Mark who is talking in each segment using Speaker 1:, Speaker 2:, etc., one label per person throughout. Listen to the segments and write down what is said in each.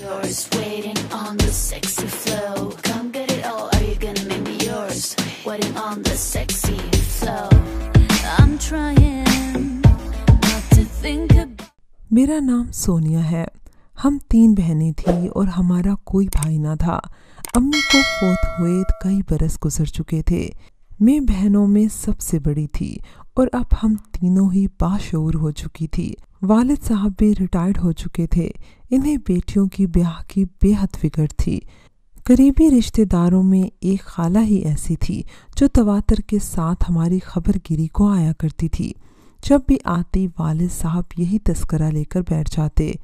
Speaker 1: yours, waiting on the sexy flow. Come get it all, are you gonna make me yours? Waiting on the sexy flow. I'm trying not to think about.
Speaker 2: मेरा नाम सोनिया है। हम 3 बहनें थी और हमारा कोई भाई ना था। अम्मी को फोत हुए कई बरस गुजर चुके थे। मैं बहनों में सबसे बड़ी थी और अब हम तीनों ही बाशऊर हो चुकी थी। वालिद साहब भी रिटायर्ड हो चुके थे। इन्हें बेटियों की ब्याह की बेहद फिक्र थी। करीबी रिश्तेदारों में एक खाला ही ऐसी थी जो तवातर के साथ हमारी खबरगिरी को आया करती थी। जब भी आती वालिद साहब यही तस्करा लेकर बैठ जाते,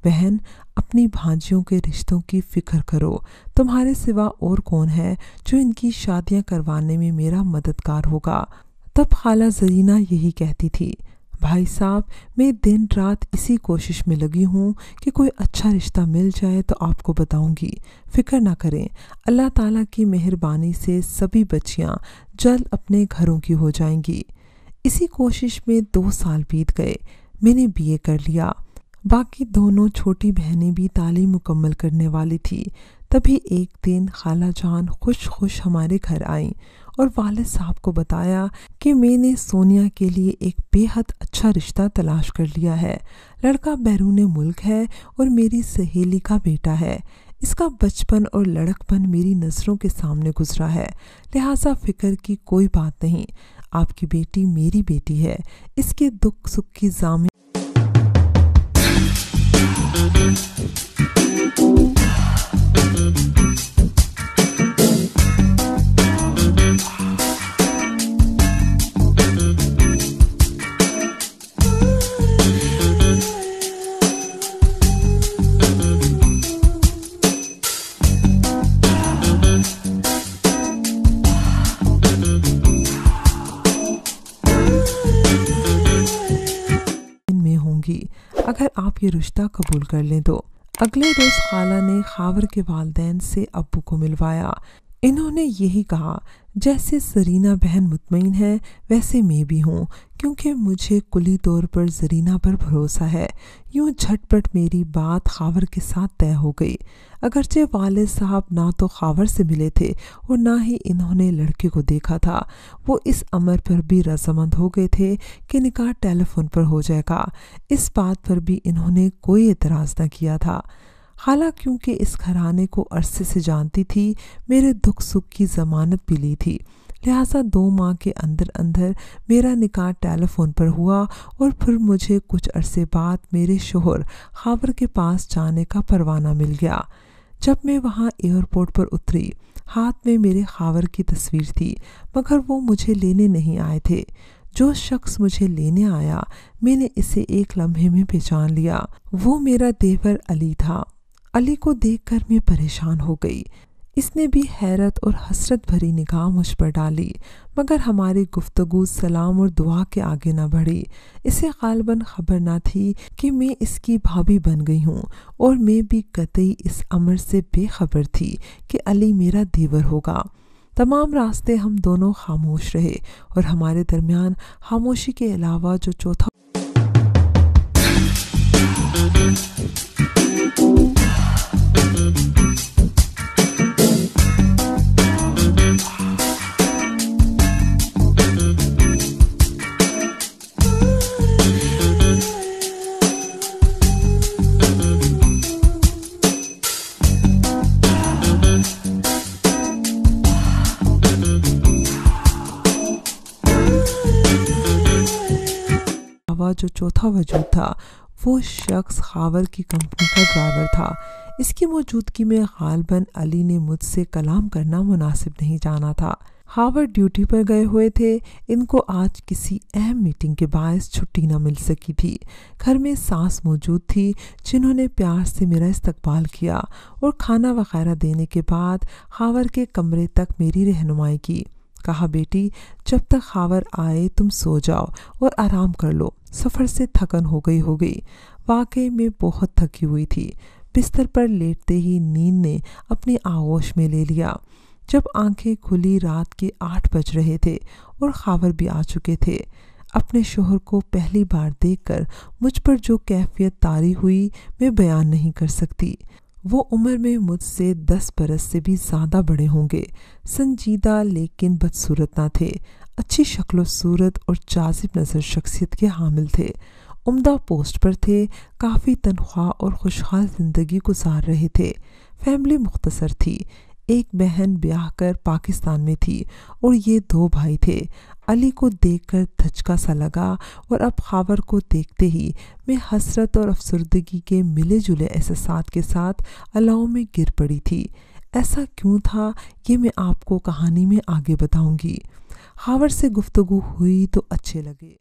Speaker 2: बहन अपनी भांजियों के रिश्तों की फिक्र करो, तुम्हारे सिवा और कौन है जो इनकी शादियां करवाने में मेरा मददगार होगा। तब खाला जरीना यही कहती थी, भाई साहब मैं दिन रात इसी कोशिश में लगी हूँ कि कोई अच्छा रिश्ता मिल जाए तो आपको बताऊंगी, फिक्र ना करें। अल्लाह ताला की मेहरबानी से सभी बच्चियाँ जल्द अपने घरों की हो जाएंगी। इसी कोशिश में 2 साल बीत गए। मैंने बीए कर लिया। बाकी दोनों छोटी बहनें भी तालीम मुकम्मल करने वाली थी। तभी एक दिन खाला जान खुश हमारे घर आईं और वालिद साहब को बताया कि मैंने सोनिया के लिए एक बेहद अच्छा रिश्ता तलाश कर लिया है। लड़का बैरून मुल्क है और मेरी सहेली का बेटा है। इसका बचपन और लड़कपन मेरी नज़रों के सामने गुजरा है, लिहाजा फिक्र की कोई बात नहीं। आपकी बेटी मेरी बेटी है। इसके दुख सुख की जामिन अगर आप ये रिश्ता कबूल कर लें तो। अगले रोज खाला ने खावर के वालिदैन से अब्बू को मिलवाया। इन्होंने यही कहा, जैसे जरीना बहन मुतमईन है वैसे मैं भी हूँ, क्योंकि मुझे कुली तौर पर जरीना पर भरोसा है। यूं झटपट मेरी बात खावर के साथ तय हो गई। अगरचे वालिद साहब ना तो खावर से मिले थे और ना ही इन्होंने लड़के को देखा था, वो इस अमर पर भी रजामंद हो गए थे कि निकाह टेलीफोन पर हो जाएगा। इस बात पर भी इन्होंने कोई एतराज़ न किया था। खाला क्योंकि इस घराने को अरसे से जानती थी, मेरे दुख सुख की ज़मानत भी ली थी, लिहाजा 2 माह के अंदर अंदर मेरा निकाह टेलीफोन पर हुआ और फिर मुझे कुछ अरसे बाद मेरे शोहर खावर के पास जाने का परवाना मिल गया। जब मैं वहाँ एयरपोर्ट पर उतरी, हाथ में मेरे खावर की तस्वीर थी, मगर वो मुझे लेने नहीं आए थे। जो शख्स मुझे लेने आया, मैंने इसे एक लम्हे में पहचान लिया। वो मेरा देवर अली था। अली को देखकर मैं परेशान हो गई। इसने भी हैरत और हसरत भरी निगाह मुझ पर डाली, मगर हमारी गुफ्तगू सलाम और दुआ के आगे न बढ़ी। इसे गालबन खबर न थी कि मैं इसकी भाभी बन गई हूँ, और मैं भी कतई इस अमर से बेखबर थी कि अली मेरा देवर होगा। तमाम रास्ते हम दोनों खामोश रहे और हमारे दरमियान खामोशी के अलावा जो चौथा जो चौथा वजूद था, वो शख्स खावर की कंपनी का ड्राइवर था। इसकी मौजूदगी में गालबन अली ने मुझसे कलाम करना मुनासिब नहीं जाना था। खावर ड्यूटी पर गए हुए थे। इनको आज किसी अहम मीटिंग के बायस छुट्टी न मिल सकी थी। घर में सास मौजूद थी, जिन्होंने प्यार से मेरा इस्तकबाल किया और खाना वगैरह देने के बाद खावर के कमरे तक मेरी रहनुमाई की। कहा, बेटी जब तक खावर आए तुम सो जाओ और आराम कर लो, सफ़र से थकन हो गई। वाकई में बहुत थकी हुई थी। बिस्तर पर लेटते ही नींद ने अपनी आगोश में ले लिया। जब आंखें खुली रात के 8 बज रहे थे और खावर भी आ चुके थे। अपने शोहर को पहली बार देखकर मुझ पर जो कैफियत तारी हुई मैं बयान नहीं कर सकती। وہ عمر میں مجھ سے 10 برس سے بھی زیادہ بڑے ہوں گے۔ سنجیدہ لیکن بدصورت نہ تھے، اچھی شکل و صورت اور جاذب نظر شخصیت کے حامل تھے۔ عمدہ پوسٹ پر تھے، کافی تنخواہ اور خوشحال زندگی گزار رہے تھے۔ فیملی مختصر تھی، ایک بہن بیاہ کر پاکستان میں تھی اور یہ 2 بھائی تھے۔ علی کو دیکھ کر دھچکا سا لگا اور اب خاور کو دیکھتے ہی میں حسرت اور افسردگی کے ملے جلے احساسات کے ساتھ الاؤ میں گر پڑی تھی۔ ایسا کیوں تھا یہ میں آپ کو کہانی میں آگے بتاؤں گی۔ خاور سے گفتگو ہوئی تو اچھے لگے۔